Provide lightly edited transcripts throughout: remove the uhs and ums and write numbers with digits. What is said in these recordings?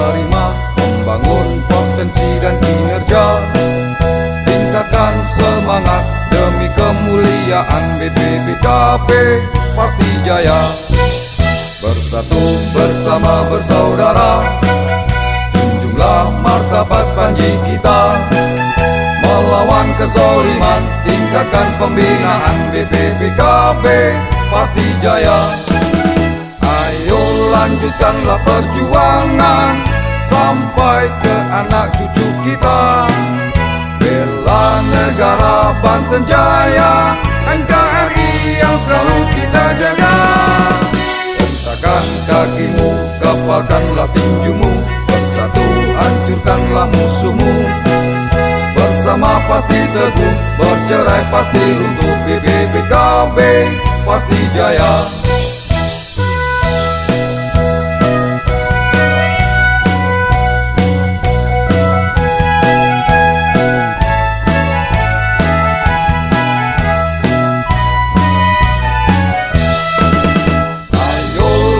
menerima, membangun potensi dan kinerja, tingkatkan semangat demi kemuliaan BPPKB pasti jaya. Bersatu bersama bersaudara, junjunglah martabat Panji kita, melawan kezoliman, tingkatkan pembinaan BPPKB pasti jaya. Ayo lanjutkanlah perjuangan sampai ke anak cucu kita, bela negara Banten Jaya, NKRI yang selalu kita jaga. Hentakan kakimu, kapalkanlah tinjumu, bersatu hancurkanlah musuhmu. Bersama pasti teguh, bercerai pasti runtuh, BPPKB pasti jaya.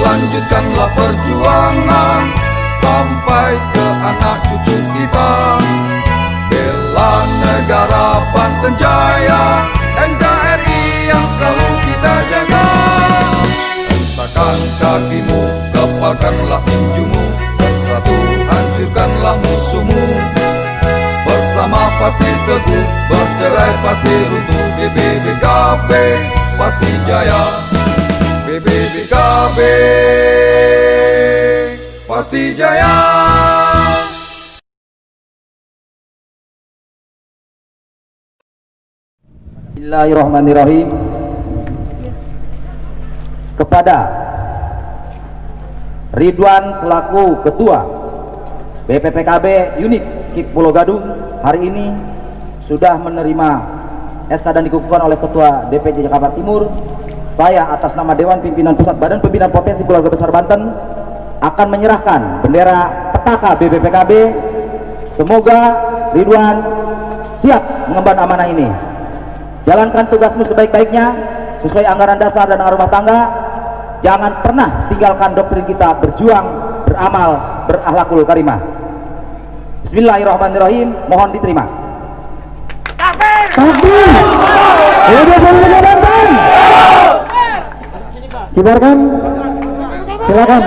Lanjutkanlah perjuangan sampai ke anak cucu kita, bela negara Banten Jaya, NKRI yang selalu kita jaga. Hentakan kakimu, kepalkanlah tinjumu, bersatu hancurkanlah musuhmu. Bersama pasti teguh, bercerai pasti runtuh, BPPKB pasti jaya. BPPKB pasti jaya. Bismillahirrahmanirrahim. Kepada Ridwan selaku Ketua BPPKB Unit KIP Pulau Gadung, hari ini sudah menerima SK dan dikukuhkan oleh Ketua DPC Jakarta Timur. Saya atas nama Dewan Pimpinan Pusat Badan Pembinaan Potensi Keluarga Besar Banten akan menyerahkan bendera petaka BPPKB. Semoga Ridwan siap mengemban amanah ini. Jalankan tugasmu sebaik-baiknya sesuai anggaran dasar dan rumah tangga. Jangan pernah tinggalkan doktrin kita, berjuang, beramal, berakhlakul karimah. Bismillahirrahmanirrahim. Mohon diterima. Takbir! Kibarkan, silakan.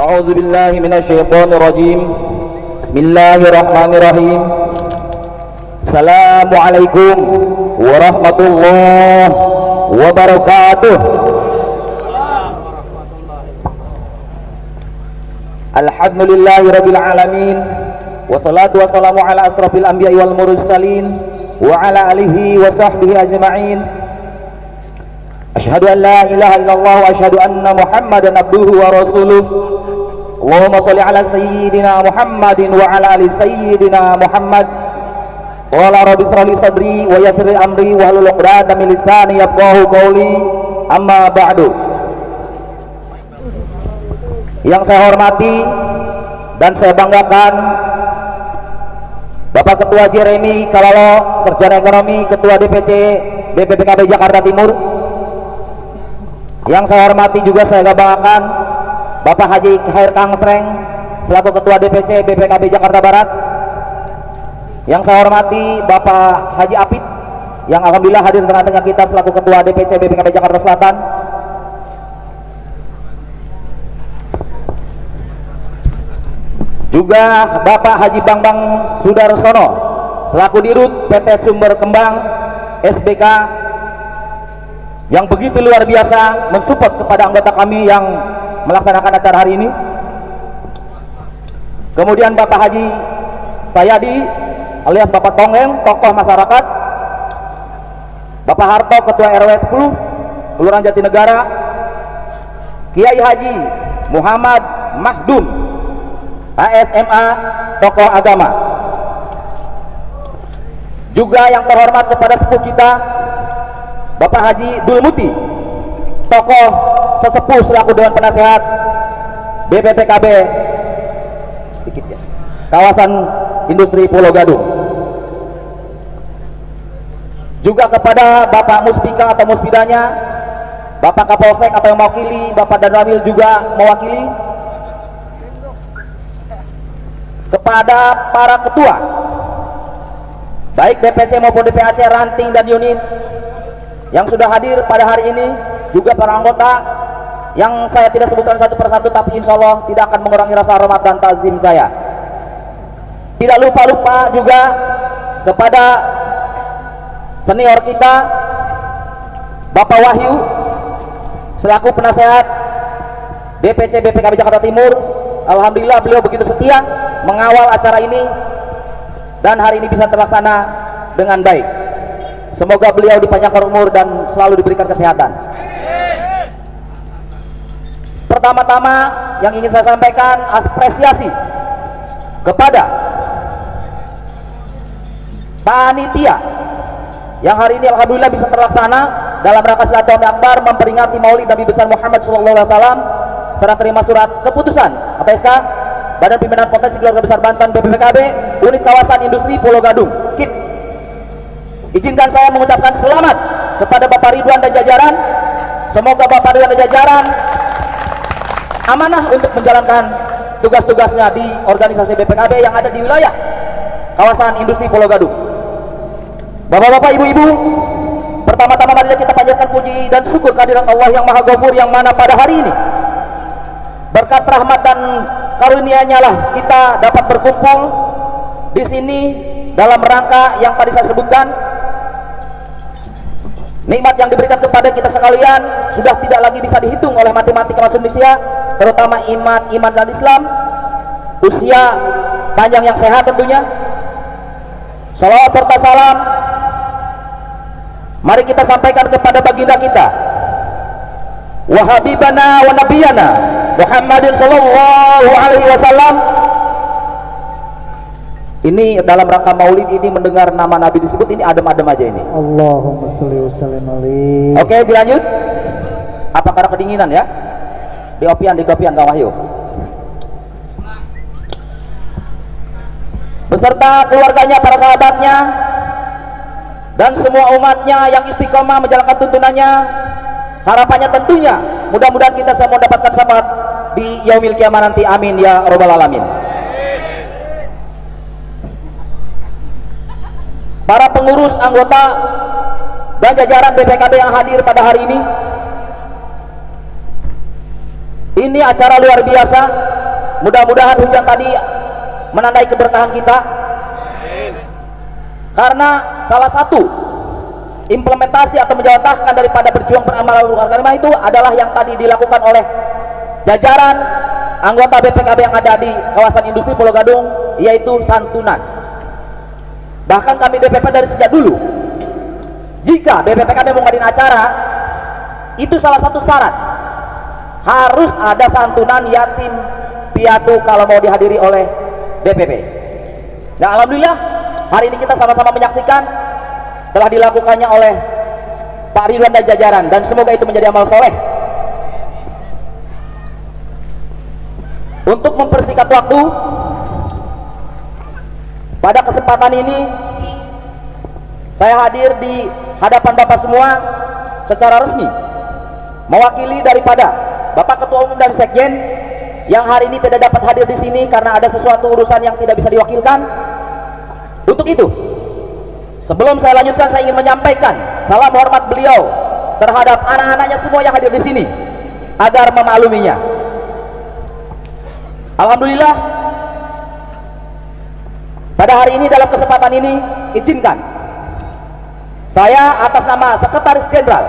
A'udzu billahi minasyaitonir rajim. Bismillahirrahmanirrahim. Assalamualaikum warahmatullahi wabarakatuh. Alhamdulillahirabbil alamin. Wassalatu wassalamu ala asrofil anbiya'i wal mursalin wa ala alihi wa sahbihi ajma'in. Asyhadu an la ilaha illallah wa asyhadu anna Muhammadan abduhu wa rasuluh. Allahumma shalli ala sayyidina Muhammadin wa ala ali sayyidina Muhammad. Qala rabbi shrah li sadri wa yassir li amri wa hlul 'uqdatam min lisani yafqahu qawli. Amma ba'du. Yang saya hormati dan saya banggakan Bapak Ketua Jeremy Kalalo, Sarjana Ekonomi, Ketua DPC BPPKB Jakarta Timur. Yang saya hormati juga saya banggakan Bapak Haji Khair Kang Sreng selaku Ketua DPC BPKB Jakarta Barat. Yang saya hormati Bapak Haji Apit yang alhamdulillah hadir di tengah-tengah kita selaku Ketua DPC BPKB Jakarta Selatan. Juga Bapak Haji Bambang Sudarsono selaku Dirut PT Sumber Kembang SBK yang begitu luar biasa mensupport kepada anggota kami yang melaksanakan acara hari ini. Kemudian Bapak Haji Sayadi alias Bapak Tonggeng, tokoh masyarakat. Bapak Harto, Ketua RW 10 Kelurahan Jatinegara. Kiai Haji Muhammad Mahdum ASMA, tokoh agama. Juga yang terhormat kepada sepuh kita Bapak Haji Dul Muti, tokoh sesepuh selaku Dewan Penasehat BPPKB kawasan industri Pulau Gadung. Juga kepada Bapak Muspika atau Muspidanya, Bapak Kapolsek atau yang mewakili, Bapak Danramil juga mewakili, kepada para ketua baik DPC maupun DPAC ranting dan unit yang sudah hadir pada hari ini, juga para anggota yang saya tidak sebutkan satu persatu, tapi insya Allah tidak akan mengurangi rasa hormat dan tazim saya. Tidak lupa juga kepada senior kita Bapak Wahyu selaku penasehat DPC BPKB Jakarta Timur. Alhamdulillah beliau begitu setia mengawal acara ini dan hari ini bisa terlaksana dengan baik. Semoga beliau dipanjangkan umur dan selalu diberikan kesehatan. Pertama-tama yang ingin saya sampaikan apresiasi kepada panitia yang hari ini alhamdulillah bisa terlaksana dalam rangka silaturahmi akbar memperingati Maulid Nabi besar Muhammad SAW, serta terima surat keputusan atau SK Badan Pimpinan Potensi Keluarga Besar Banten BPPKB Unit Kawasan Industri Pulau Gadung KIP. Izinkan saya mengucapkan selamat kepada Bapak Ridwan dan jajaran. Semoga Bapak Ridwan dan jajaran amanah untuk menjalankan tugas-tugasnya di organisasi BPKB yang ada di wilayah kawasan industri Pulau Gadung. Bapak-bapak, ibu-ibu, pertama-tama marilah kita panjatkan puji dan syukur kehadirat Allah yang Maha Ghafur, yang mana pada hari ini berkat rahmat dan karunia-Nya lah kita dapat berkumpul di sini dalam rangka yang tadi saya sebutkan. Nikmat yang diberikan kepada kita sekalian sudah tidak lagi bisa dihitung oleh matematika masuk Indonesia, terutama iman dan Islam, usia panjang yang sehat tentunya. Salawat serta salam mari kita sampaikan kepada baginda kita wa habibana wa nabiyana Muhammadin sallallahu alaihi wasallam. Ini dalam rangka Maulid ini mendengar nama Nabi disebut ini adem-adem aja ini. Allahumma sholli wa sallim alaihi. Oke, dilanjut. Apa karena kedinginan ya? Di kopian Kang Wahyu. Beserta keluarganya, para sahabatnya, dan semua umatnya yang istiqomah menjalankan tuntunannya. Harapannya tentunya mudah-mudahan kita semua mendapatkan syafaat di yaumil kiamah nanti. Amin ya rabbal alamin. Para pengurus, anggota dan jajaran BPKB yang hadir pada hari ini acara luar biasa. Mudah-mudahan hujan tadi menandai keberkahan kita, karena salah satu implementasi atau menjawantahkan daripada berjuang beramal agama itu adalah yang tadi dilakukan oleh jajaran anggota BPKB yang ada di kawasan industri Pulau Gadung, yaitu santunan. Bahkan kami DPP dari sejak dulu, jika BPPKB mau ngadain acara, itu salah satu syarat harus ada santunan yatim piatu kalau mau dihadiri oleh DPP. Nah, alhamdulillah hari ini kita sama-sama menyaksikan telah dilakukannya oleh Pak Ridwan dan jajaran, dan semoga itu menjadi amal soleh. Untuk mempersingkat waktu, pada kesempatan ini saya hadir di hadapan Bapak semua secara resmi mewakili daripada Bapak Ketua Umum dan Sekjen yang hari ini tidak dapat hadir di sini karena ada sesuatu urusan yang tidak bisa diwakilkan. Untuk itu, sebelum saya lanjutkan, saya ingin menyampaikan salam hormat beliau terhadap anak-anaknya semua yang hadir di sini agar memakluminya. Alhamdulillah, pada hari ini dalam kesempatan ini izinkan saya atas nama Sekretaris Jenderal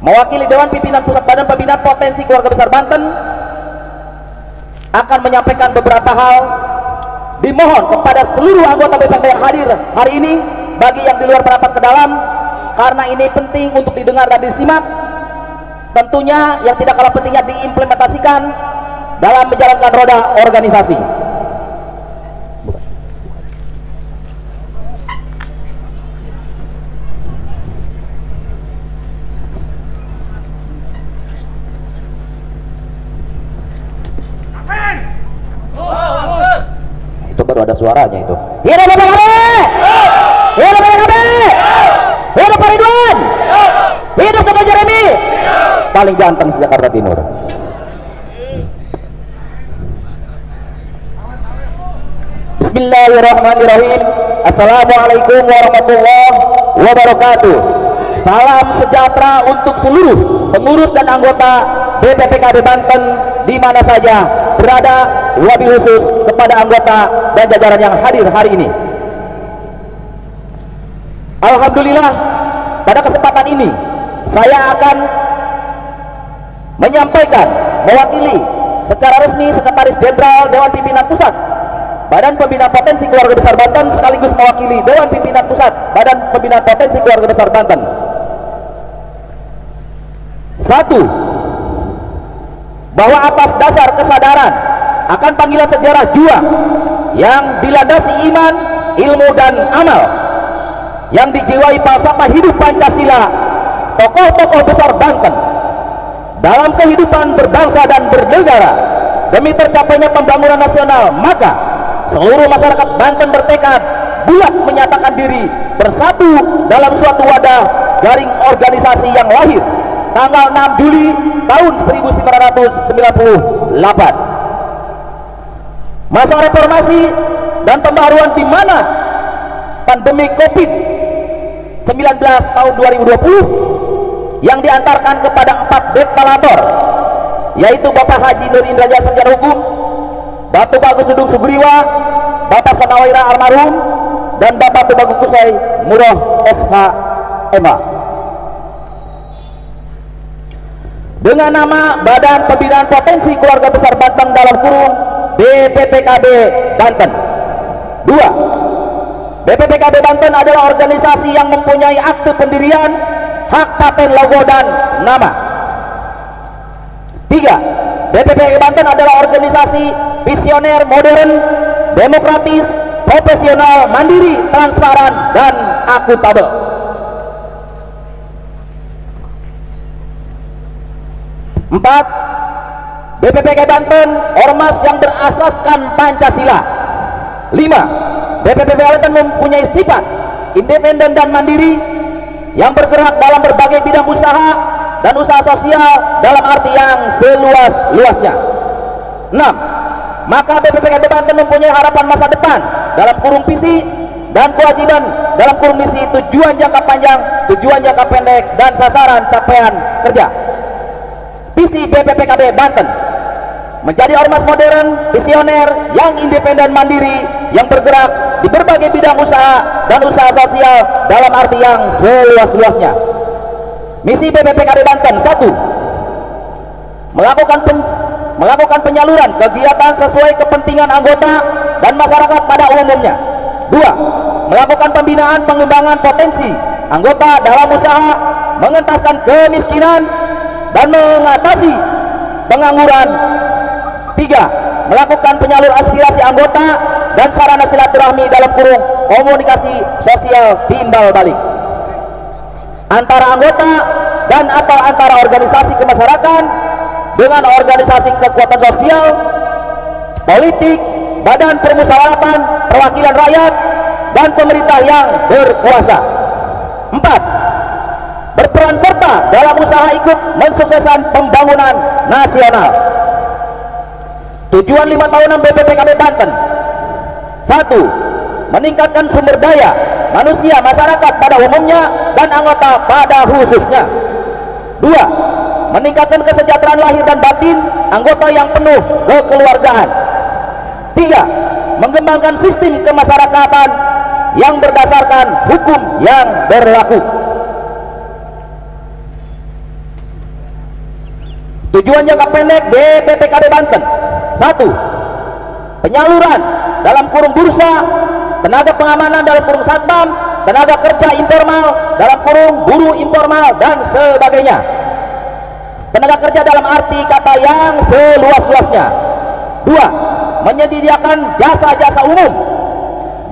mewakili Dewan Pimpinan Pusat Badan Pembinaan Potensi Keluarga Besar Banten akan menyampaikan beberapa hal. Dimohon kepada seluruh anggota BPKB yang hadir hari ini, bagi yang di luar merapat ke dalam, karena ini penting untuk didengar dan disimak. Tentunya yang tidak kalah pentingnya diimplementasikan dalam menjalankan roda organisasi. Itu baru ada suaranya itu. Hidup BPKB! Hidup BPKB! Hidup Pak Ridwan! Hidup Ketua Jeremy! Paling ganteng se Jakarta Timur. Bismillahirrahmanirrahim. Assalamualaikum warahmatullahi wabarakatuh. Salam sejahtera untuk seluruh pengurus dan anggota BPPKB Banten di mana saja berada, wabil khusus kepada anggota dan jajaran yang hadir hari ini. Alhamdulillah, pada kesempatan ini saya akan menyampaikan mewakili secara resmi Sekretaris Jenderal Dewan Pimpinan Pusat Badan Pembinaan Potensi Keluarga Besar Banten sekaligus mewakili Dewan Pimpinan Pusat Badan Pembinaan Potensi Keluarga Besar Banten. 1. Bahwa atas dasar kesadaran akan panggilan sejarah juang yang dilandasi iman, ilmu dan amal, yang dijiwai falsafah hidup Pancasila, tokoh-tokoh besar Banten dalam kehidupan berbangsa dan bernegara demi tercapainya pembangunan nasional, maka seluruh masyarakat Banten bertekad bulat menyatakan diri bersatu dalam suatu wadah garing organisasi yang lahir tanggal 6 Juli tahun 1998. Masa reformasi dan pembaharuan di mana pandemi COVID-19 tahun 2020 yang diantarkan kepada 4 deklarator, yaitu Bapak Haji Nur Indraja Sarjana Hukum, Bapak Bagus Dudung Sugriwa, Bapak Sanawaira almarhum, dan Bapak Tubagus Kusai Murah SHMH. Dengan nama Badan Pembinaan Potensi Keluarga Besar Banten dalam kurung BPPKB Banten. 2. BPPKB Banten adalah organisasi yang mempunyai akte pendirian, hak paten logo dan nama. 3. BPPKB Banten adalah organisasi visioner, modern, demokratis, profesional, mandiri, transparan, dan akuntabel. 4. BPPKB Banten ormas yang berasaskan Pancasila. 5. BPPKB Banten mempunyai sifat independen dan mandiri yang bergerak dalam berbagai bidang usaha dan usaha sosial dalam arti yang seluas-luasnya. 6. Maka BPPKB Banten mempunyai harapan masa depan dalam kurung visi dan kewajiban dalam kurung misi, tujuan jangka panjang, tujuan jangka pendek, dan sasaran capaian kerja. Visi BPPKB Banten menjadi ormas modern, visioner, yang independen mandiri, yang bergerak di berbagai bidang usaha dan usaha sosial dalam arti yang seluas-luasnya. Misi BPPKB Banten: 1. Melakukan penyaluran kegiatan sesuai kepentingan anggota dan masyarakat pada umumnya. 2. Melakukan pembinaan pengembangan potensi anggota dalam usaha, mengentaskan kemiskinan dan mengatasi pengangguran. 3. Melakukan penyalur aspirasi anggota dan sarana silaturahmi dalam kurung komunikasi sosial timbal balik antara anggota dan atau antara organisasi kemasyarakatan dengan organisasi kekuatan sosial, politik, badan permusyawaratan, perwakilan rakyat, dan pemerintah yang berkuasa. 4. Berperan serta dalam usaha ikut mensukseskan pembangunan nasional. Tujuan 5 tahunan BPPKB Banten: 1. Meningkatkan sumber daya manusia masyarakat pada umumnya dan anggota pada khususnya. 2. Meningkatkan kesejahteraan lahir dan batin anggota yang penuh kekeluargaan. 3. Mengembangkan sistem kemasyarakatan yang berdasarkan hukum yang berlaku. Tujuan jangka pendek BPPKB Banten: 1. Penyaluran dalam kurung bursa, tenaga pengamanan dalam kurung satpam, tenaga kerja informal dalam kurung buruh informal, dan sebagainya. Tenaga kerja dalam arti kata yang seluas-luasnya. 2. Menyediakan jasa-jasa umum,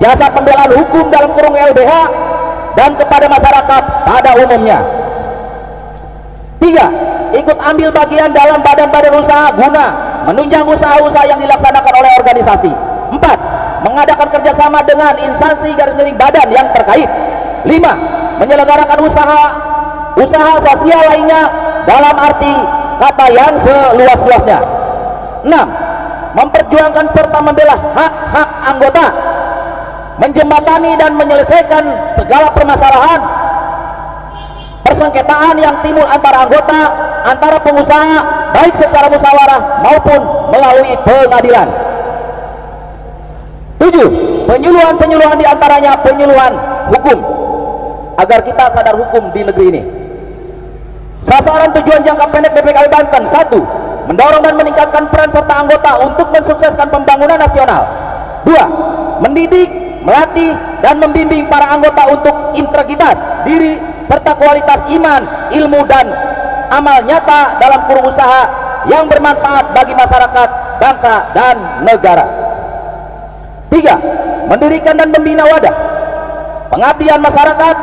jasa pembelaan hukum dalam kurung LBH dan kepada masyarakat pada umumnya. 3. Ikut ambil bagian dalam badan-badan usaha guna menunjang usaha-usaha yang dilaksanakan oleh organisasi. 4. Mengadakan kerjasama dengan instansi garis miring badan yang terkait. 5. Menyelenggarakan usaha sosial lainnya dalam arti kata yang seluas-luasnya. 6. Memperjuangkan serta membela hak-hak anggota, menjembatani dan menyelesaikan segala permasalahan persengketaan yang timbul antara anggota, antara pengusaha, baik secara musyawarah maupun melalui pengadilan. 7. Penyuluhan-penyuluhan diantaranya penyuluhan hukum agar kita sadar hukum di negeri ini. Sasaran tujuan jangka pendek BPKB Banten: 1. Mendorong dan meningkatkan peran serta anggota untuk mensukseskan pembangunan nasional. 2. Mendidik, melatih, dan membimbing para anggota untuk integritas diri serta kualitas iman, ilmu, dan amal nyata dalam kurung usaha yang bermanfaat bagi masyarakat, bangsa, dan negara. 3. Mendirikan dan membina wadah pengabdian masyarakat,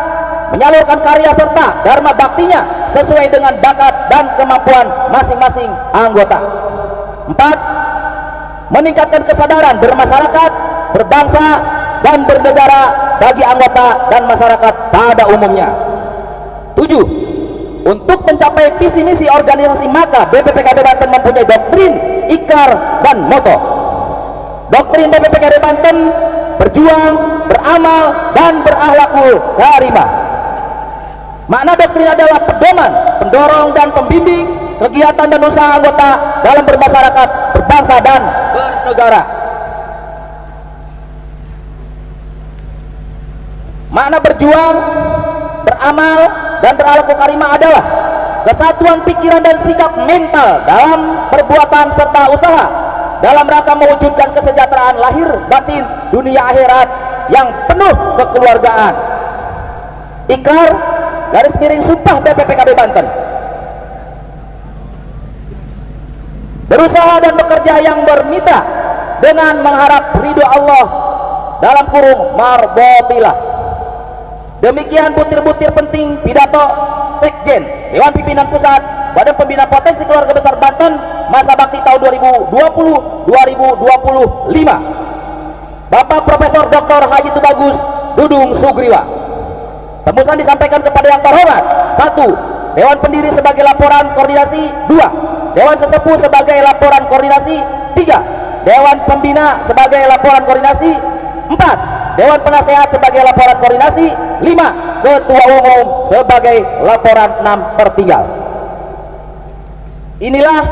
menyalurkan karya serta dharma baktinya sesuai dengan bakat dan kemampuan masing-masing anggota. 4. Meningkatkan kesadaran bermasyarakat, berbangsa, dan bernegara bagi anggota dan masyarakat pada umumnya. 7. Untuk mencapai visi misi organisasi maka BPPKB Banten mempunyai doktrin, ikrar, dan moto. Doktrin BPPKB Banten: berjuang, beramal, dan berakhlakul karimah. Makna doktrin adalah pedoman, pendorong, dan pembimbing kegiatan dan usaha anggota dalam bermasyarakat, berbangsa, dan bernegara. Makna berjuang, beramal, dan berakhlakul karimah adalah kesatuan pikiran dan sikap mental dalam perbuatan serta usaha dalam rangka mewujudkan kesejahteraan lahir batin dunia akhirat yang penuh kekeluargaan. Ikrar garis miring sumpah BPPKB Banten: berusaha dan bekerja yang bermitra dengan mengharap ridho Allah dalam kurung marbotilah. Demikian butir-butir penting pidato Sekjen Dewan Pimpinan Pusat Badan Pembina Potensi Keluarga Besar Banten masa bakti tahun 2020-2025, Bapak Profesor Dr. Haji Tubagus Dudung Sugriwa. Tembusan disampaikan kepada yang terhormat: 1. Dewan Pendiri sebagai laporan koordinasi. 2. Dewan Sesepuh sebagai laporan koordinasi. 3. Dewan Pembina sebagai laporan koordinasi. 4. Dewan Penasehat sebagai laporan koordinasi. 5. Ketua Umum sebagai laporan 6/3. Inilah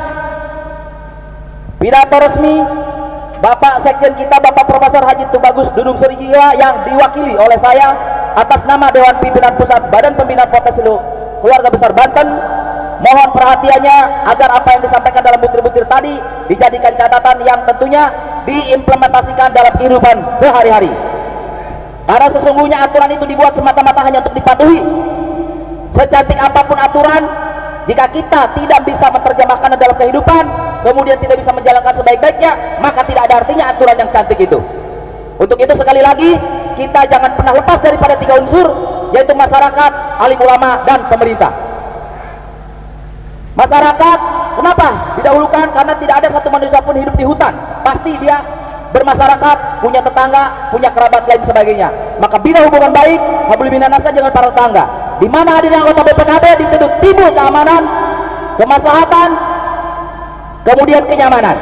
pidato resmi Bapak Sekjen kita, Bapak Profesor Haji Tubagus Dudung Sugriwa, yang diwakili oleh saya atas nama Dewan Pimpinan Pusat Badan Pembina Potensi Keluarga Besar Banten. Mohon perhatiannya agar apa yang disampaikan dalam butir-butir tadi dijadikan catatan yang tentunya diimplementasikan dalam kehidupan sehari-hari. Karena sesungguhnya aturan itu dibuat semata-mata hanya untuk dipatuhi. Secantik apapun aturan, jika kita tidak bisa menerjemahkan dalam kehidupan, kemudian tidak bisa menjalankan sebaik-baiknya, maka tidak ada artinya aturan yang cantik itu. Untuk itu sekali lagi, kita jangan pernah lepas daripada 3 unsur, yaitu masyarakat, alim ulama, dan pemerintah. Masyarakat, kenapa didahulukan? Karena tidak ada satu manusia pun hidup di hutan, pasti dia bermasyarakat, punya tetangga, punya kerabat lain sebagainya. Maka bila hubungan baik, hablum minan nas dengan para tetangga. Di mana hadirnya anggota BPKB dituntut timbul keamanan, kemaslahatan, kemudian kenyamanan.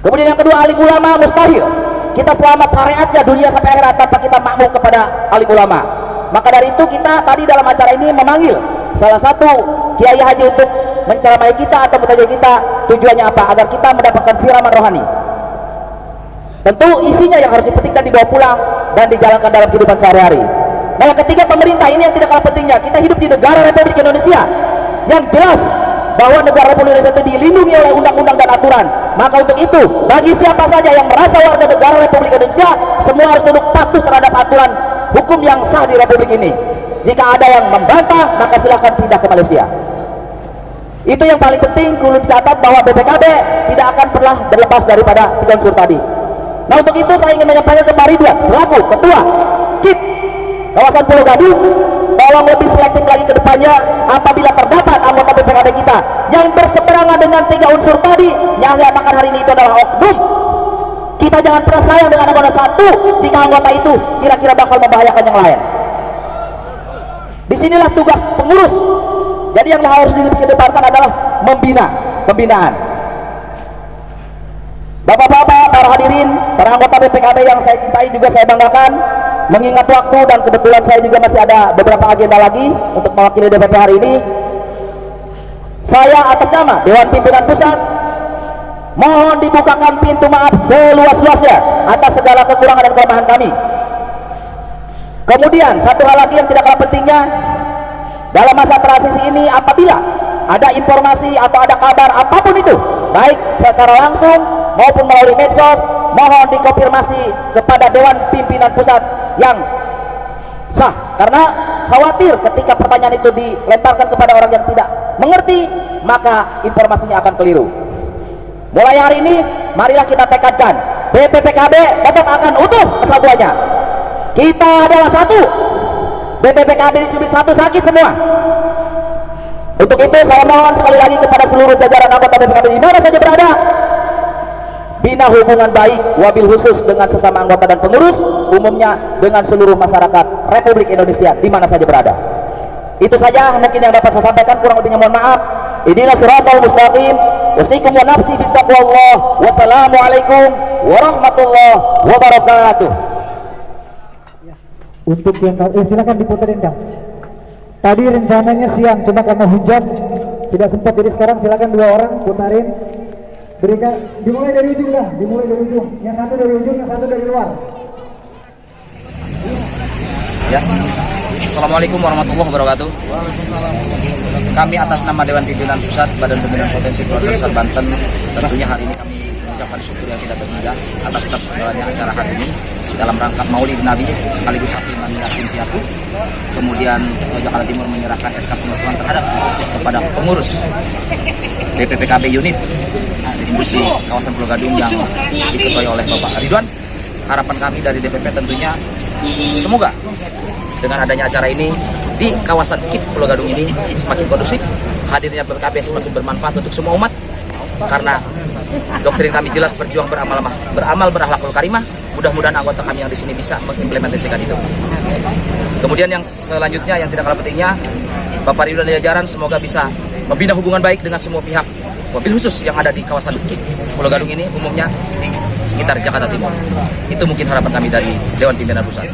Kemudian yang kedua, alim ulama. Mustahil kita selamat syariatnya dunia sampai akhirat tanpa kita makmur kepada alim ulama. Maka dari itu kita tadi dalam acara ini memanggil salah satu kiai haji untuk menceramai kita atau bertanya kita, tujuannya apa? Agar kita mendapatkan siraman rohani. Tentu isinya yang harus dipetik dan dibawa pulang dan dijalankan dalam kehidupan sehari-hari. Nah, yang ketiga, pemerintah. Ini yang tidak kalah pentingnya. Kita hidup di negara Republik Indonesia yang jelas bahwa negara Republik Indonesia itu dilindungi oleh undang-undang dan aturan. Maka untuk itu, bagi siapa saja yang merasa warga negara Republik Indonesia, semua harus tunduk patuh terhadap aturan hukum yang sah di Republik ini. Jika ada yang membantah, maka silahkan pindah ke Malaysia. Itu yang paling penting kudu dicatat bahwa BPKB tidak akan pernah berlepas daripada 3 unsur tadi. Nah, untuk itu saya ingin menyampaikan ke Pak Ridwan selaku Ketua KIP kawasan Pulau Gadung, tolong lebih selektif lagi ke depannya apabila terdapat anggota BPKB kita yang berseberangan dengan 3 unsur tadi yang saya katakan hari ini itu adalah oknum. Kita jangan pernah sayang dengan anggota satu jika anggota itu kira-kira bakal membahayakan yang lain. Disinilah tugas pengurus. Jadi yang harus dikedepankan adalah pembinaan. Bapak-bapak, para hadirin, para anggota BPKB yang saya cintai juga saya banggakan. Mengingat waktu dan kebetulan saya juga masih ada beberapa agenda lagi untuk mewakili DPP hari ini, saya atas nama Dewan Pimpinan Pusat mohon dibukakan pintu maaf seluas-luasnya atas segala kekurangan dan kelemahan kami. Kemudian satu hal lagi yang tidak kalah pentingnya, dalam masa transisi ini apabila ada informasi atau ada kabar apapun itu, baik secara langsung maupun melalui medsos, mohon dikonfirmasi kepada Dewan Pimpinan Pusat yang sah, karena khawatir ketika pertanyaan itu dilemparkan kepada orang yang tidak mengerti maka informasinya akan keliru. Mulai hari ini marilah kita tekadkan BPPKB tetap akan utuh kesatuannya. Kita adalah satu. BPPKB dicubit satu sakit semua. Untuk itu saya mohon sekali lagi kepada seluruh jajaran anggota BPKB di mana saja berada, bina hubungan baik wabil khusus dengan sesama anggota dan pengurus, umumnya dengan seluruh masyarakat Republik Indonesia di mana saja berada. Itu saja mungkin yang dapat saya sampaikan, kurang lebihnya mohon maaf. Inilah siratal mustaqim. Wasikum wa nafsi bittaqwallah. Wassalamualaikum warahmatullahi wabarakatuh. Untuk yang silakan diputerin Kang. Tadi rencananya siang, cuma karena hujan tidak sempat, jadi sekarang silakan 2 orang putarin. Berikan, dimulai dari ujung dah, dimulai dari ujung. Yang satu dari ujung, yang satu dari luar. Ya. Assalamualaikum warahmatullahi wabarakatuh. Kami atas nama Dewan Pimpinan Pusat Badan Pembinaan Potensi Keluarga Besar Banten, tentunya hari ini kami mengucapkan syukur yang tidak terhingga atas terselenggaranya acara hari ini dalam rangka Maulid Nabi sekaligus Hafiman Yasin Piatu. Kemudian Jakarta Timur menyerahkan SK pengukuhan terhadap kepada pengurus DPPKB unit distribusi kawasan Pulau Gadung yang diketuai oleh Bapak Ridwan. Harapan kami dari DPP tentunya semoga dengan adanya acara ini di kawasan KIP Pulau Gadung ini semakin kondusif, hadirnya BPKB semakin bermanfaat untuk semua umat, karena doktrin kami jelas berjuang beramal berakhlakul karimah. Mudah-mudahan anggota kami yang di sini bisa mengimplementasikan itu. Kemudian yang selanjutnya yang tidak kalah pentingnya, Bapak Ridwan dan jajaran semoga bisa membina hubungan baik dengan semua pihak, wabil khusus yang ada di kawasan KIP Pulau Gadung ini, umumnya di sekitar Jakarta Timur. Itu mungkin harapan kami dari Dewan Pimpinan Pusat.